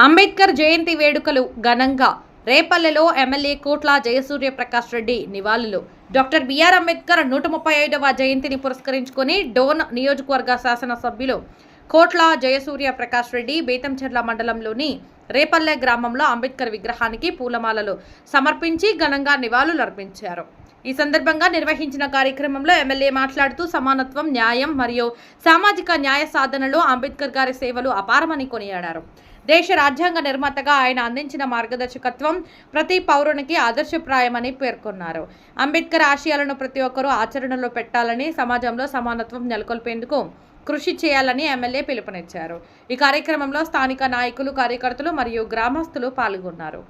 అంబేద్కర్ జయంతి వేడుకలు ఘనంగా రేపల్లెలో ఎమ్మెల్యే కోట్ల జయసూర్యప్రకాష్ రెడ్డి నివాళులు. డాక్టర్ బిఆర్ అంబేద్కర్ 135వ జయంతిని పురస్కరించుకొని డోన్ నియోజకవర్గ శాసనసభ్యులు కోట్ల జయసూర్యప్రకాష్ రెడ్డి బేతంచెర్ల మండలంలోని రేపల్లె గ్రామంలో అంబేద్కర్ విగ్రహానికి పూలమాలలు సమర్పించి ఘనంగా నివాళులు అర్పించారు. ఈ సందర్భంగా నిర్వహించిన కార్యక్రమంలో ఎమ్మెల్యే మాట్లాడుతూ సమానత్వం, న్యాయం మరియు సామాజిక న్యాయ సాధనలో అంబేద్కర్ గారి సేవలు అపారమని కొనియాడారు. దేశ రాజ్యాంగ నిర్మాతగా ఆయన అందించిన మార్గదర్శకత్వం ప్రతి పౌరునికి ఆదర్శప్రాయమని పేర్కొన్నారు. అంబేద్కర్ ఆశయాలను ప్రతి ఒక్కరూ ఆచరణలో పెట్టాలని, సమాజంలో సమానత్వం నెలకొల్పేందుకు కృషి చేయాలని ఎమ్మెల్యే పిలుపునిచ్చారు. ఈ కార్యక్రమంలో స్థానిక నాయకులు, కార్యకర్తలు మరియు గ్రామస్తులు పాల్గొన్నారు.